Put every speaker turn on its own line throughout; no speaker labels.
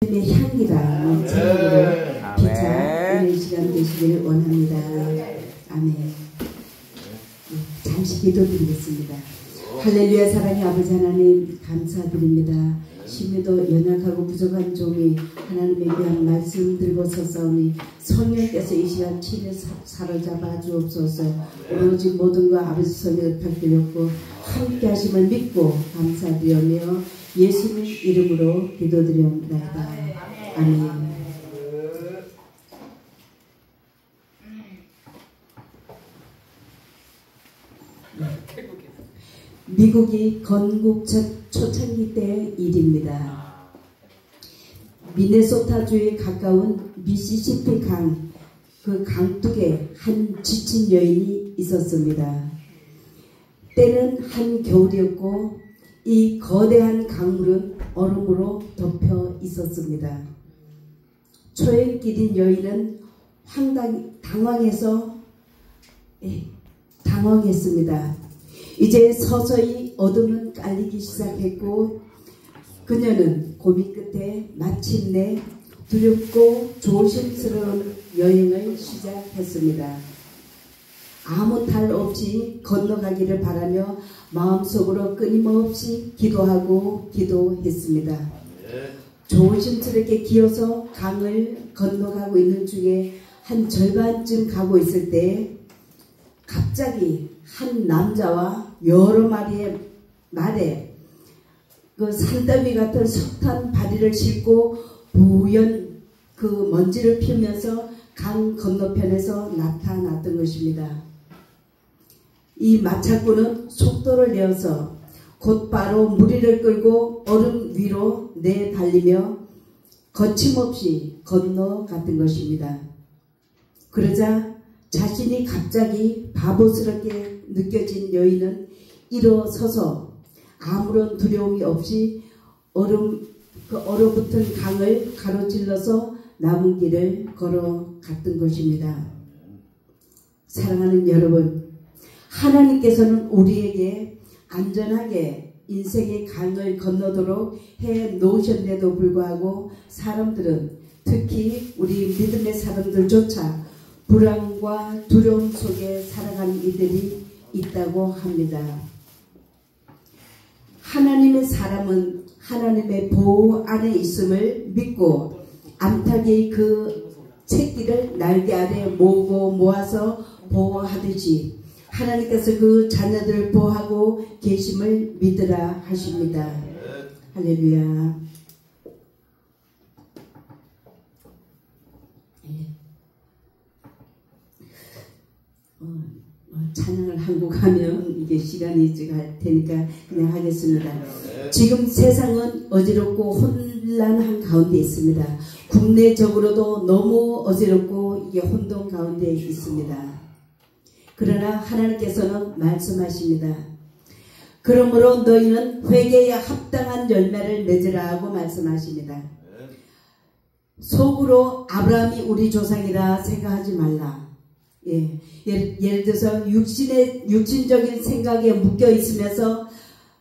의 향기라 제목으로 비춰 있는 시간 되시기를 원합니다. 아멘. 잠시 기도드리겠습니다. 할렐루야. 사랑의 아버지 하나님 감사드립니다. 심히도 연약하고 부족한 종이 하나님의 귀한 말씀 들고 서사오니 성령께서 이 시간 친히 사로잡아 주옵소서. 오로지 모든 거 아버지 손에 부탁드렸고 함께 하심을 믿고 감사드리며 예수님 이름으로 기도드리옵나이다. 아멘. 미국이 건국 초창기 때의 일입니다. 미네소타주에 가까운 미시시피 강, 그 강둑에 한 지친 여인이 있었습니다. 때는 한겨울이었고 이 거대한 강물은 얼음으로 덮여 있었습니다. 초행길인 여인은 당황했습니다. 이제 서서히 어둠은 깔리기 시작했고 그녀는 고민 끝에 마침내 두렵고 조심스러운 여행을 시작했습니다. 아무 탈 없이 건너가기를 바라며 마음속으로 끊임없이 기도하고 기도했습니다. 조심스럽게 기어서 강을 건너가고 있는 중에 한 절반쯤 가고 있을 때 갑자기 한 남자와 여러 마리의 말에 그 산더미 같은 석탄 바리를 싣고 부연 그 먼지를 피우면서 강 건너편에서 나타났던 것입니다. 이 마차꾼은 속도를 내어서 곧바로 무리를 끌고 얼음 위로 내달리며 거침없이 건너갔던 것입니다. 그러자 자신이 갑자기 바보스럽게 느껴진 여인은 일어서서 아무런 두려움이 없이 얼어붙은 강을 가로질러서 남은 길을 걸어갔던 것입니다. 사랑하는 여러분, 하나님께서는 우리에게 안전하게 인생의 강을 건너도록 해 놓으셨는데도 불구하고 사람들은, 특히 우리 믿음의 사람들조차 불안과 두려움 속에 살아가는 이들이 있다고 합니다. 하나님의 사람은 하나님의 보호 안에 있음을 믿고 암탉이 그 새끼를 날개 아래 모으고 모아서 보호하듯이 하나님께서 그 자녀들을 보호하고 계심을 믿으라 하십니다. 할렐루야. 찬양을 하고 가면 이게 시간이 갈 테니까 그냥 하겠습니다. 지금 세상은 어지럽고 혼란한 가운데 있습니다. 국내적으로도 너무 어지럽고 이게 혼돈 가운데 있습니다. 그러나 하나님께서는 말씀하십니다. 그러므로 너희는 회개에 합당한 열매를 맺으라 하고 말씀하십니다. 속으로 아브라함이 우리 조상이라 생각하지 말라. 예를 들어서 육신적인 생각에 묶여 있으면서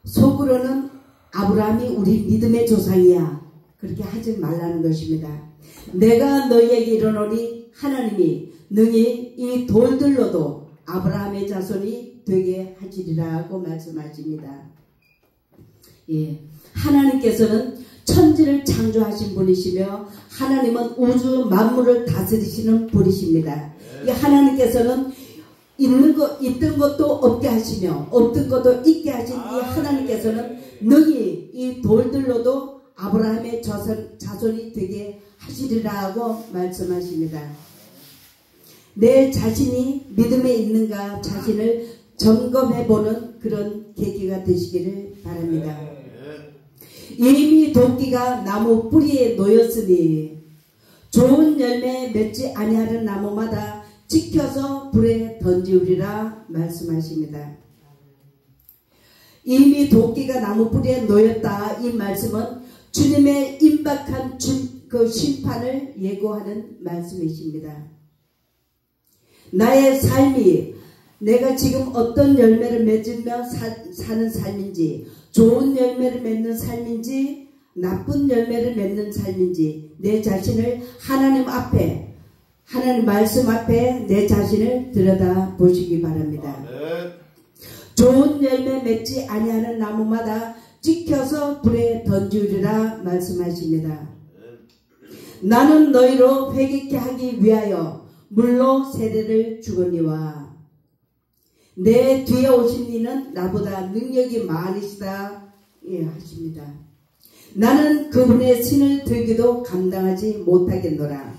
속으로는 아브라함이 우리 믿음의 조상이야, 그렇게 하지 말라는 것입니다. 내가 너희에게 이르노니 하나님이 능히 이 돌들로도 아브라함의 자손이 되게 하시리라고 말씀하십니다. 하나님께서는 천지를 창조하신 분이시며 하나님은 우주 만물을 다스리시는 분이십니다. 하나님께서는 있던 것도 없게 하시며 없던 것도 있게 하신 이 하나님께서는 능히 이 돌들로도 아브라함의 자손이 되게 하시리라고 말씀하십니다. 내 자신이 믿음에 있는가 자신을 점검해보는 그런 계기가 되시기를 바랍니다. 이미 도끼가 나무 뿌리에 놓였으니 좋은 열매 맺지 아니하는 나무마다 지켜서 불에 던지우리라 말씀하십니다. 이미 도끼가 나무 뿌리에 놓였다, 이 말씀은 주님의 임박한 그 심판을 예고하는 말씀이십니다. 나의 삶이 내가 지금 어떤 열매를 맺으며 사는 삶인지, 좋은 열매를 맺는 삶인지 나쁜 열매를 맺는 삶인지 내 자신을 하나님 앞에, 하나님 말씀 앞에 내 자신을 들여다 보시기 바랍니다. 좋은 열매 맺지 아니하는 나무마다 찍혀서 불에 던지리라 말씀하십니다. 나는 너희로 회개케 하기 위하여 물로 세례를 주거니와 내 뒤에 오신 이는 나보다 능력이 많으시다 하십니다. 나는 그분의 신을 들기도 감당하지 못하겠노라.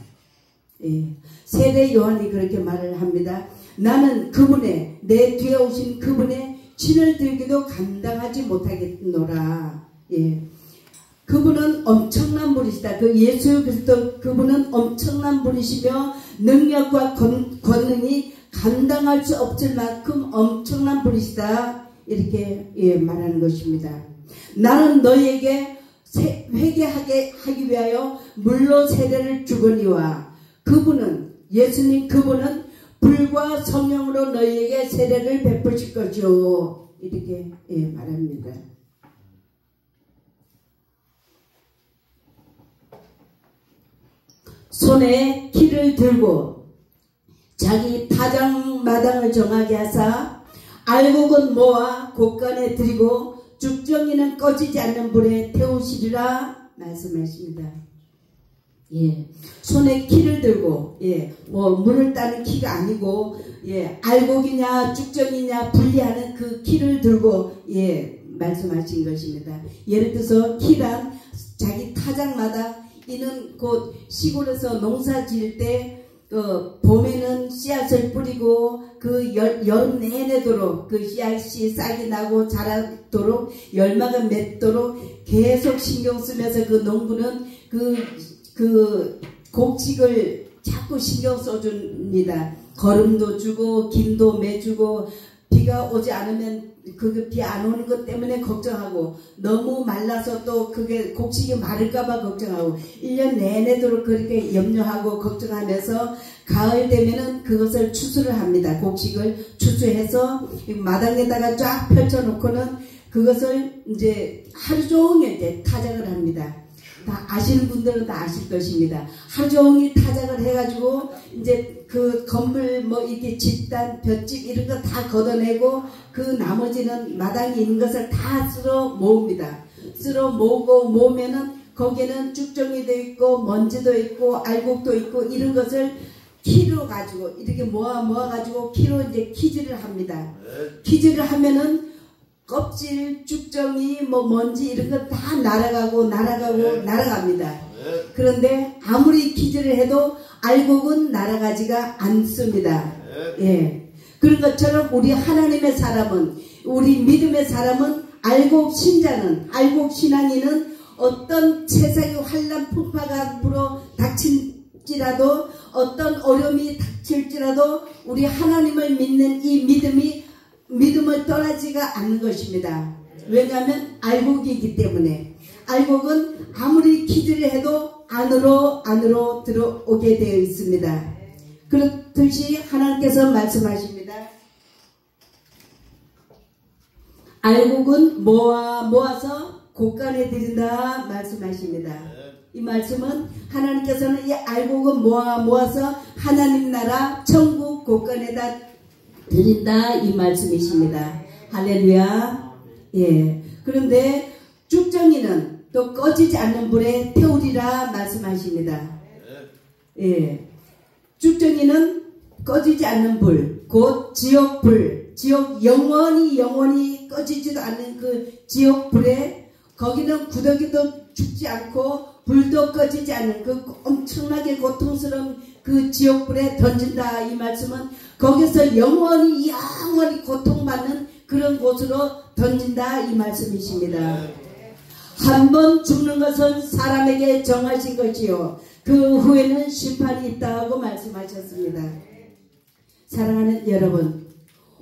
세례 요한이 그렇게 말을 합니다. 나는 그분의, 내 뒤에 오신 그분의 신을 들기도 감당하지 못하겠노라. 그분은 엄청난 분이시다. 그 예수 그리스도 그분은 엄청난 분이시며 능력과 권능이 감당할 수 없을 만큼 엄청난 분이시다. 이렇게 말하는 것입니다. 나는 너희에게 회개하게 하기 위하여 물로 세례를 주거니와 그분은, 예수님 그분은 불과 성령으로 너희에게 세례를 베푸실 것이요. 이렇게 말합니다. 손에 키를 들고 자기 타작마당을 정하게 하사 알곡은 모아 곳간에 들이고 죽정이는 꺼지지 않는 불에 태우시리라 말씀하십니다. 손에 키를 들고, 물을 따는 키가 아니고, 알곡이냐, 죽정이냐, 분리하는 그 키를 들고, 말씀하신 것입니다. 예를 들어서, 키란 자기 타작마다, 이는 곧 시골에서 농사 지을 때, 봄에는 씨앗을 뿌리고, 여름 내내도록 그 씨앗이 싹이 나고 자라도록, 열매가 맺도록 계속 신경 쓰면서 그 농부는 그 곡식을 자꾸 신경 써줍니다. 거름도 주고 김도 매주고 비가 오지 않으면 그게 비 안 오는 것 때문에 걱정하고 너무 말라서 또 그게 곡식이 마를까봐 걱정하고 1년 내내도록 그렇게 염려하고 걱정하면서 가을 되면은 그것을 추수를 합니다. 곡식을 추수해서 마당에다가 쫙 펼쳐놓고는 그것을 이제 하루 종일 이제 타작을 합니다. 다 아시는 분들은 다 아실 것입니다. 하루 종일 타작을 해가지고 이제 그 건물 이렇게 집단 볏짚 이런 거 다 걷어내고 그 나머지는 마당에 있는 것을 다 쓸어 모읍니다. 쓸어 모으고 모으면은 거기에는 쭉정이도 있고 먼지도 있고 알곡도 있고 이런 것을 키로 가지고 이렇게 모아가지고 키로 이제 키질을 합니다. 키질을 하면은 껍질, 쭉정이, 먼지 이런 거 다 날아갑니다. 그런데 아무리 키질을 해도 알곡은 날아가지가 않습니다. 그런 것처럼 우리 하나님의 사람은, 우리 믿음의 사람은 알곡 신자는, 알곡 신앙인은 어떤 세상의 환난 풍파가 불어 닥칠지라도 어떤 어려움이 닥칠지라도 우리 하나님을 믿는 이 믿음을 떠나지가 않는 것입니다. 왜냐하면 알곡이기 때문에. 알곡은 아무리 기도를 해도 안으로 들어오게 되어 있습니다. 그렇듯이 하나님께서 말씀하십니다. 알곡은 모아서 곳간에 들인다 말씀하십니다. 이 말씀은 하나님께서는 이 알곡은 모아서 하나님 나라 천국 곳간에다 드린다 이 말씀이십니다. 할렐루야. 그런데 죽정이는 또 꺼지지 않는 불에 태우리라 말씀하십니다. 죽정이는 꺼지지 않는 불, 곧 지옥불, 영원히 꺼지지도 않는 그 지옥불에 거기는 구더기도 죽지 않고 불도 꺼지지 않는 그 엄청나게 고통스러운 그 지옥불에 던진다 이 말씀은 거기서 영원히 고통받는 그런 곳으로 던진다 이 말씀이십니다. 한 번 죽는 것은 사람에게 정하신 것이요 그 후에는 심판이 있다고 말씀하셨습니다. 사랑하는 여러분,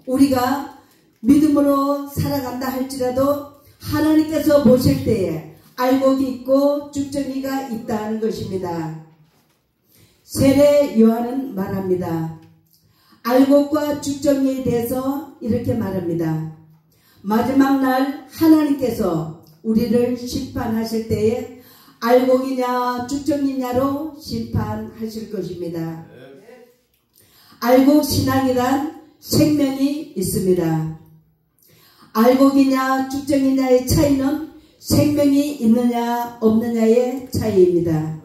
우리가 믿음으로 살아간다 할지라도 하나님께서 보실 때에 알곡이 있고 죽정이가 있다는 것입니다. 세례 요한은 말합니다. 알곡과 죽정이에 대해서 이렇게 말합니다. 마지막 날 하나님께서 우리를 심판하실 때에 알곡이냐 쭉정이냐로 심판하실 것입니다. 알곡 신앙이란 생명이 있습니다. 알곡이냐 쭉정이냐의 차이는 생명이 있느냐 없느냐의 차이입니다.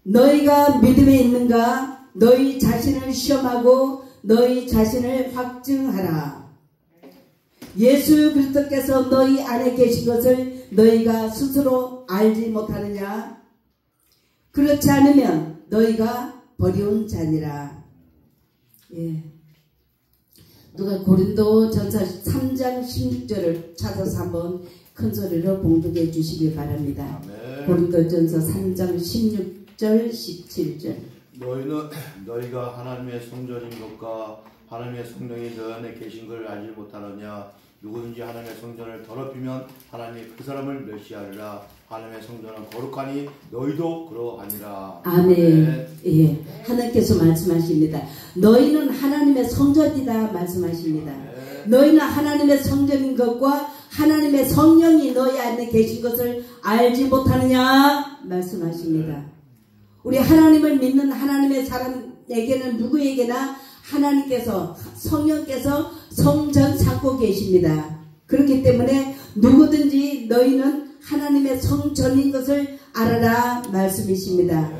너희가 믿음에 있는가? 너희 자신을 시험하고 너희 자신을 확증하라. 예수 그리스도께서 너희 안에 계신 것을 너희가 스스로 알지 못하느냐? 그렇지 않으면 너희가 버려온 자니라. 예. 누가 고린도전서 3장 16절을 찾아서 한번 큰 소리로 봉독해 주시기 바랍니다. 아멘. 고린도전서 3장 16절 17절.
너희가 하나님의 성전인 것과 하나님의 성령이 너 안에 계신 걸 알지 못하느냐? 누구든지 하나님의 성전을 더럽히면 하나님이 그 사람을 멸시하리라. 하나님의 성전은 거룩하니 너희도 그러하니라.
아멘. 예, 하나님께서 말씀하십니다. 너희는 하나님의 성전이다 말씀하십니다. 너희는 하나님의 성전인 것과 하나님의 성령이 너희 안에 계신 것을 알지 못하느냐 말씀하십니다. 우리 하나님을 믿는 하나님의 사람에게는 누구에게나 하나님께서 성령께서 성전 삼고 계십니다. 그렇기 때문에 누구든지 너희는 하나님의 성전인 것을 알아라 말씀이십니다.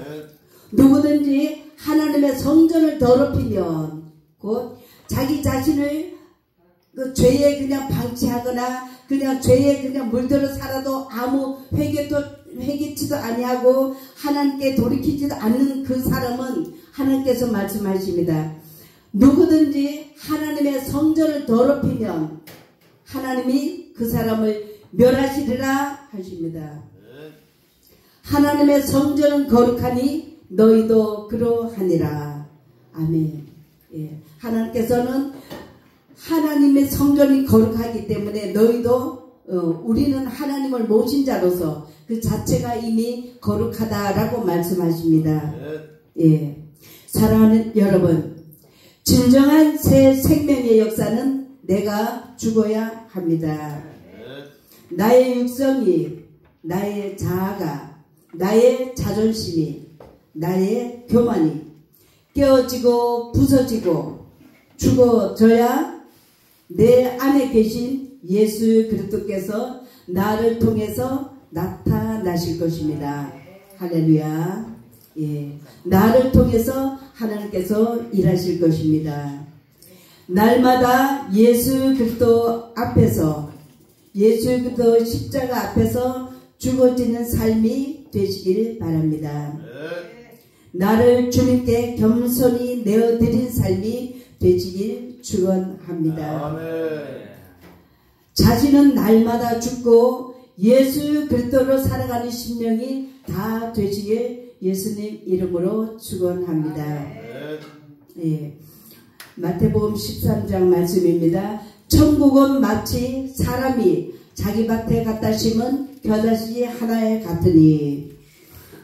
누구든지 하나님의 성전을 더럽히면 곧 자기 자신을 그 죄에 그냥 방치하거나 그냥 죄에 그냥 물들어 살아도 아무 회개치도 아니하고 하나님께 돌이키지도 않는 그 사람은 하나님께서 말씀하십니다. 누구든지 하나님의 성전을 더럽히면 하나님이 그 사람을 멸하시리라 하십니다. 하나님의 성전은 거룩하니 너희도 그러하니라. 아멘. 예. 하나님께서는 하나님의 성전이 거룩하기 때문에 너희도 우리는 하나님을 모신 자로서 그 자체가 이미 거룩하다라고 말씀하십니다. 예. 사랑하는 여러분, 진정한 새 생명의 역사는 내가 죽어야 합니다. 나의 육성이, 나의 자아가, 나의 자존심이, 나의 교만이 깨어지고 부서지고 죽어져야 내 안에 계신 예수 그리스도께서 나를 통해서 나타나실 것입니다. 할렐루야. 예, 나를 통해서 하나님께서 일하실 것입니다. 날마다 예수 그리스도 앞에서, 예수 그리스도 십자가 앞에서 죽어지는 삶이 되시길 바랍니다. 나를 주님께 겸손히 내어드린 삶이 되시길 축원합니다. 자신은 날마다 죽고 예수 그리스도로 살아가는 심령이 다 되시길 예수님 이름으로 축원합니다. 예. 마태복음 13장 말씀입니다. 천국은 마치 사람이 자기 밭에 갖다 심은 겨자씨 하나에 같으니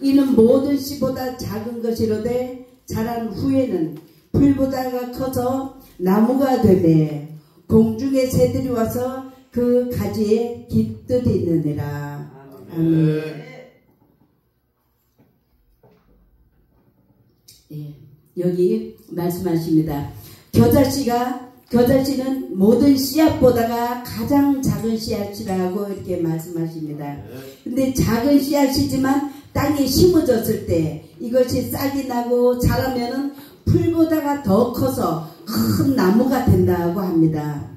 이는 모든 씨보다 작은 것이로되 자란 후에는 풀보다가 커서 나무가 되매 공중의 새들이 와서 그 가지에 깃들이느니라. 아멘. 예, 여기 말씀하십니다. 겨자씨는 모든 씨앗보다가 가장 작은 씨앗이라고 이렇게 말씀하십니다. 근데 작은 씨앗이지만 땅에 심어졌을 때 이것이 싹이 나고 자라면은 풀보다가 더 커서 큰 나무가 된다고 합니다.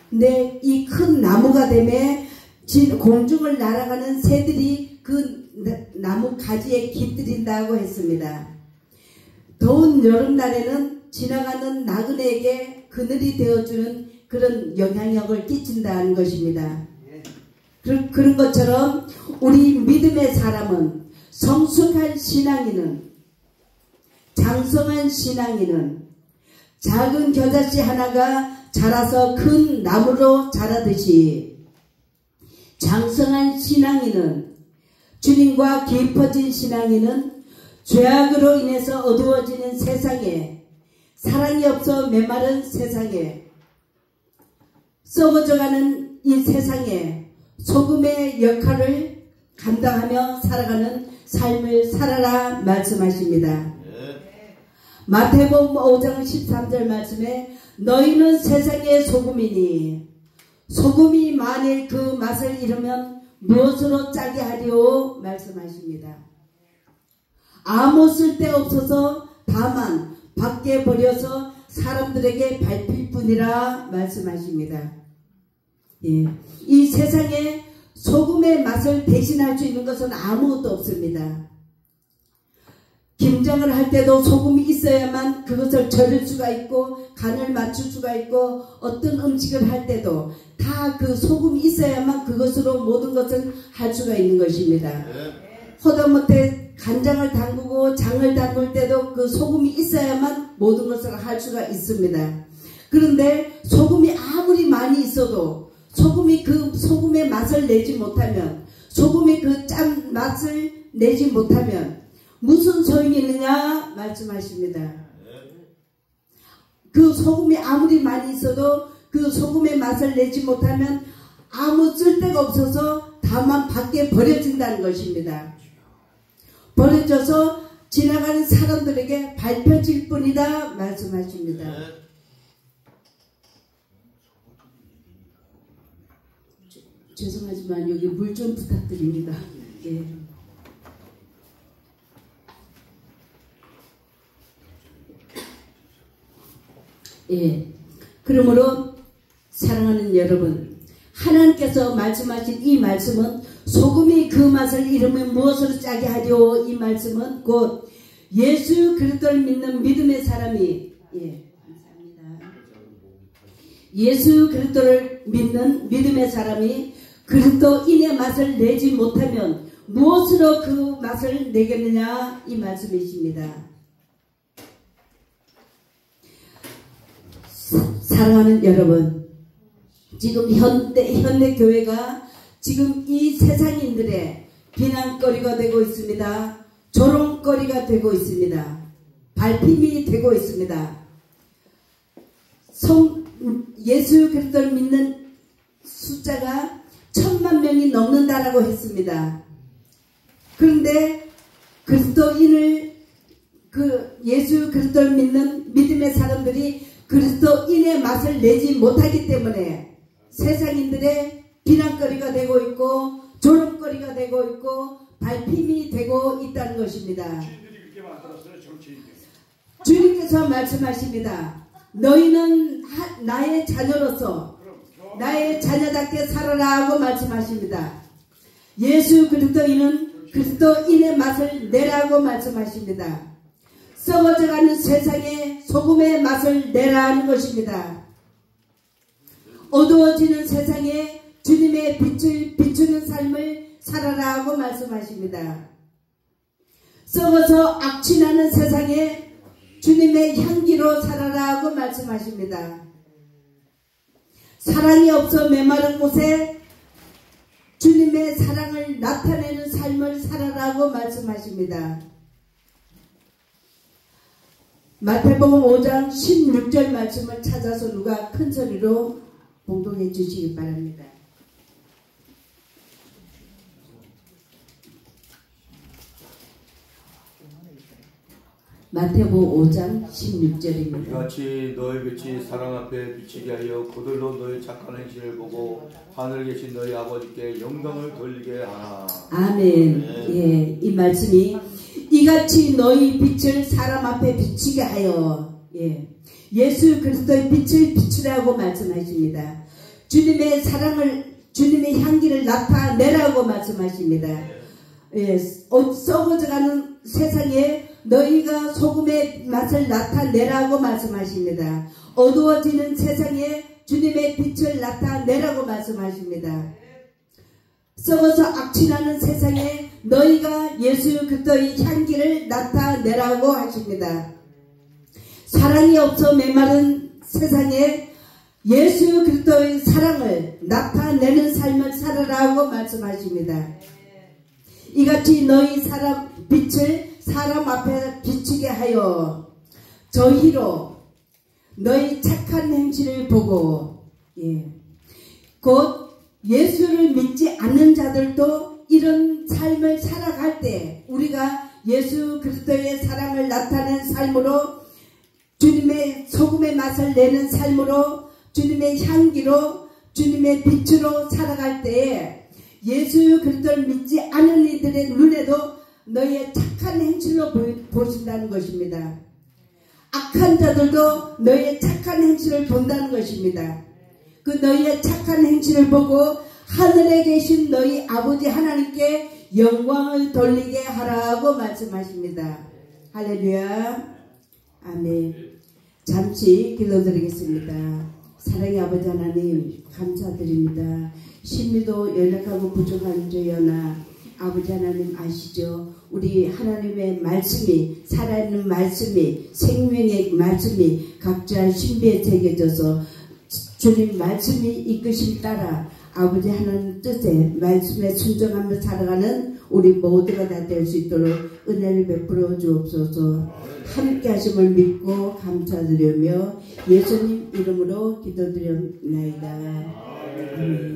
근데 이 큰 나무가 되면 공중을 날아가는 새들이 그 나무 가지에 깃들인다고 했습니다. 더운 여름날에는 지나가는 나그네에게 그늘이 되어주는 그런 영향력을 끼친다는 것입니다. 그런 것처럼 우리 믿음의 사람은 성숙한 신앙인은, 장성한 신앙인은 작은 겨자씨 하나가 자라서 큰 나무로 자라듯이 장성한 신앙인은, 주님과 깊어진 신앙인은 죄악으로 인해서 어두워지는 세상에, 사랑이 없어 메마른 세상에, 썩어져가는 이 세상에 소금의 역할을 감당하며 살아가는 삶을 살아라 말씀하십니다. 마태복음 5장 13절 말씀에 너희는 세상의 소금이니 소금이 만일 그 맛을 잃으면 무엇으로 짜게 하리오 말씀하십니다. 아무 쓸데없어서 다만 밖에 버려서 사람들에게 밟힐 뿐이라 말씀하십니다. 예, 이 세상에 소금의 맛을 대신할 수 있는 것은 아무것도 없습니다. 김장을 할 때도 소금이 있어야만 그것을 절일 수가 있고 간을 맞출 수가 있고 어떤 음식을 할 때도 다 그 소금이 있어야만 그것으로 모든 것을 할 수가 있는 것입니다. 하다못해 간장을 담그고 장을 담글 때도 그 소금이 있어야만 모든 것을 할 수가 있습니다. 그런데 소금이 아무리 많이 있어도 소금이 그 소금의 맛을 내지 못하면 소금이 그 짠 맛을 내지 못하면 무슨 소용이 있느냐 말씀하십니다. 그 소금이 아무리 많이 있어도 그 소금의 맛을 내지 못하면 아무 쓸데가 없어서 다만 밖에 버려진다는 것입니다. 버려져서 지나가는 사람들에게 밟혀질 뿐이다 말씀하십니다. 죄송하지만 여기 물 좀 부탁드립니다. 예. 예. 그러므로 사랑하는 여러분, 하나님께서 말씀하신 이 말씀은 소금이 그 맛을 잃으면 무엇으로 짜게 하리오, 이 말씀은 곧 예수 그리스도를 믿는 믿음의 사람이, 예, 감사합니다. 예수 그리스도를 믿는 믿음의 사람이 그리스도인의 맛을 내지 못하면 무엇으로 그 맛을 내겠느냐, 이 말씀이십니다. 사랑하는 여러분, 지금 현대 교회가 지금 이 세상인들의 비난거리가 되고 있습니다. 조롱거리가 되고 있습니다. 발핌이 되고 있습니다. 예수 그리스도를 믿는 숫자가 1000만 명이 넘는다라고 했습니다. 그런데 그리스도인을 예수 그리스도를 믿는 믿음의 사람들이 그리스도인의 맛을 내지 못하기 때문에 세상인들의 비난거리가 되고 있고 조롱거리가 되고 있고 발핌이 되고 있다는 것입니다. 주님께서 말씀하십니다. 너희는 나의 자녀로서 나의 자녀답게 살아라 하고 말씀하십니다. 예수 그리스도인은 그리스도인의 맛을 내라고 말씀하십니다. 썩어져가는 세상에 소금의 맛을 내라는 것입니다. 어두워지는 세상에 주님의 빛을 비추는 삶을 살아라고 말씀하십니다. 썩어서 악취나는 세상에 주님의 향기로 살아라고 말씀하십니다. 사랑이 없어 메마른 곳에 주님의 사랑을 나타내는 삶을 살아라고 말씀하십니다. 마태복음 5장 16절 말씀을 찾아서 누가 큰 소리로 봉독해 주시기 바랍니다. 마태복음 5장 16절입니다.
이같이 너희 빛이 사람 앞에 비치게 하여 그들로 너희 착한 행실을 보고 하늘에 계신 너희 아버지께 영광을 돌리게 하라.
아멘. 예, 이 말씀이 이같이 너희 빛을 사람 앞에 비치게 하여, 예, 예수 그리스도의 빛을 비추라고 말씀하십니다. 주님의 사랑을, 주님의 향기를 나타내라고 말씀하십니다. 예, 썩어져가는 세상에 너희가 소금의 맛을 나타내라고 말씀하십니다. 어두워지는 세상에 주님의 빛을 나타내라고 말씀하십니다. 썩어서 악취나는 세상에 너희가 예수 그리스도의 향기를 나타내라고 하십니다. 사랑이 없어 메마른 세상에 예수 그리스도의 사랑을 나타내는 삶을 살아라고 말씀하십니다. 이같이 너희 빛을 사람 앞에 비치게 하여 저희로 너희 착한 행실을 보고, 예, 곧 예수를 믿지 않는 자들도 이런 삶을 살아갈 때 우리가 예수 그리스도의 사랑을 나타낸 삶으로 주님의 소금의 맛을 내는 삶으로 주님의 향기로 주님의 빛으로 살아갈 때에 예수 그리스도를 믿지 않은 이들의 눈에도 너희의 착한 행실로 보신다는 것입니다. 악한 자들도 너희의 착한 행실을 본다는 것입니다. 그 너희의 착한 행실을 보고 하늘에 계신 너희 아버지 하나님께 영광을 돌리게 하라고 말씀하십니다. 할렐루야. 아멘. 잠시 기도드리겠습니다. 사랑의 아버지 하나님 감사드립니다. 심히도 연약하고 부족한 저여나 아버지 하나님 아시죠? 우리 하나님의 말씀이 살아있는 말씀이 생명의 말씀이 각자 신비에 새겨져서 주님 말씀이 이끄심 따라 아버지 하나님 뜻에 말씀에 순종하며 살아가는 우리 모두가 다 될 수 있도록 은혜를 베풀어 주옵소서. 함께 하심을 믿고 감사드리며 예수님 이름으로 기도드립니다. 아멘.